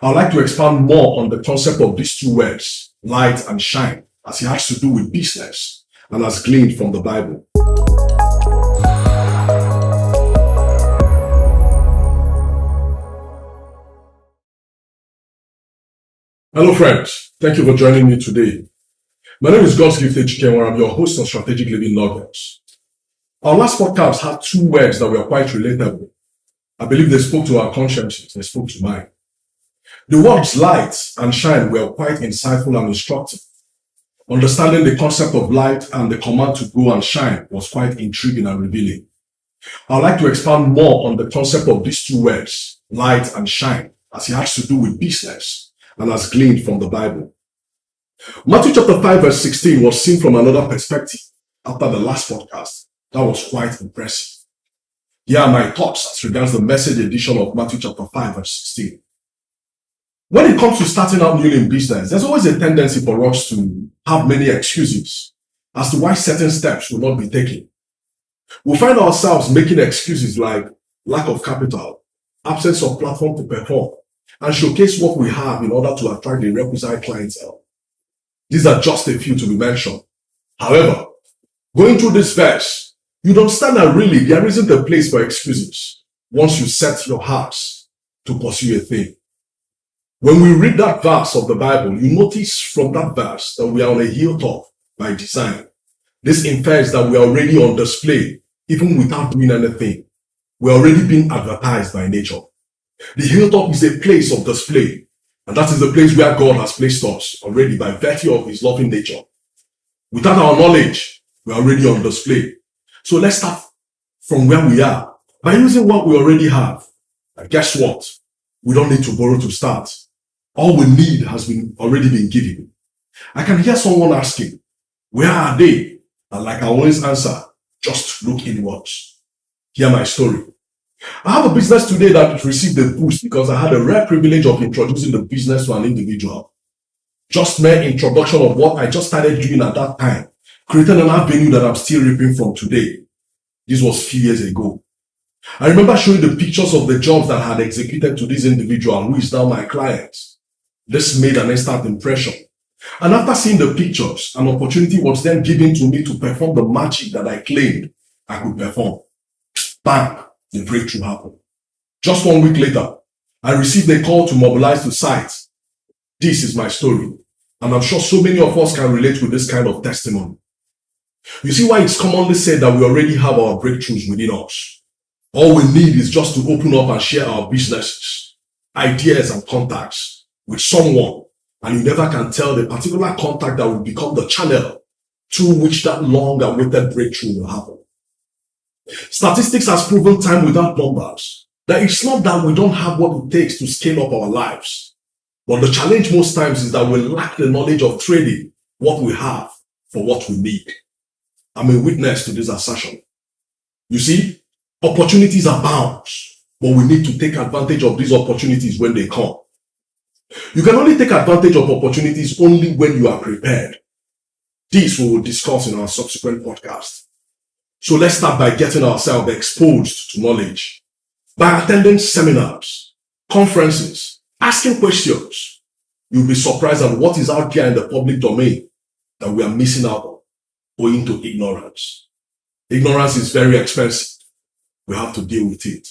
I'd like to expand more on the concept of these two words, light and shine, as it has to do with business and as gleaned from the Bible. Hello friends, thank you for joining me today. My name is God's Gift Ejike, I'm your host on Strategic Living Nuggets. Our last podcast had two words that were quite relatable. I believe they spoke to our consciences, they spoke to mine. The words light and shine were quite insightful and instructive. Understanding the concept of light and the command to go and shine was quite intriguing and revealing. I'd like to expand more on the concept of these two words, light and shine, as it has to do with business and as gleaned from the Bible. Matthew chapter 5 verse 16 was seen from another perspective after the last podcast. That was quite impressive. Here are my thoughts as regards the message edition of Matthew chapter 5 verse 16. When it comes to starting out newly in business, there's always a tendency for us to have many excuses as to why certain steps will not be taken. We'll find ourselves making excuses like lack of capital, absence of platform to perform, and showcase what we have in order to attract the requisite clientele. These are just a few to be mentioned. However, going through this verse, you'd understand that really there isn't a place for excuses once you set your hearts to pursue a thing. When we read that verse of the Bible, you notice from that verse that we are on a hilltop by design. This infers that we are already on display, even without doing anything. We are already being advertised by nature. The hilltop is a place of display, and that is the place where God has placed us already by virtue of His loving nature. Without our knowledge, we are already on display. So let's start from where we are by using what we already have. And guess what? We don't need to borrow to start. All we need has already been given. I can hear someone asking, where are they? And like I always answer, just look inwards. Hear my story. I have a business today that received a boost because I had a rare privilege of introducing the business to an individual. Just mere introduction of what I just started doing at that time created an avenue that I'm still reaping from today. This was a few years ago. I remember showing the pictures of the jobs that I had executed to this individual who is now my client. This made an instant impression. And after seeing the pictures, an opportunity was then given to me to perform the magic that I claimed I could perform. Bang! The breakthrough happened. Just 1 week later, I received a call to mobilize to site. This is my story, and I'm sure so many of us can relate with this kind of testimony. You see why it's commonly said that we already have our breakthroughs within us. All we need is just to open up and share our businesses, ideas and contacts with someone, and you never can tell the particular contact that will become the channel through which that long-awaited breakthrough will happen. Statistics has proven time without numbers that it's not that we don't have what it takes to scale up our lives, but the challenge most times is that we lack the knowledge of trading what we have for what we need. I'm a witness to this assertion. You see, opportunities abound, but we need to take advantage of these opportunities when they come. You can only take advantage of opportunities only when you are prepared. This we will discuss in our subsequent podcast. So let's start by getting ourselves exposed to knowledge, by attending seminars, conferences, asking questions. You'll be surprised at what is out there in the public domain that we are missing out on, owing to ignorance. Ignorance is very expensive. We have to deal with it.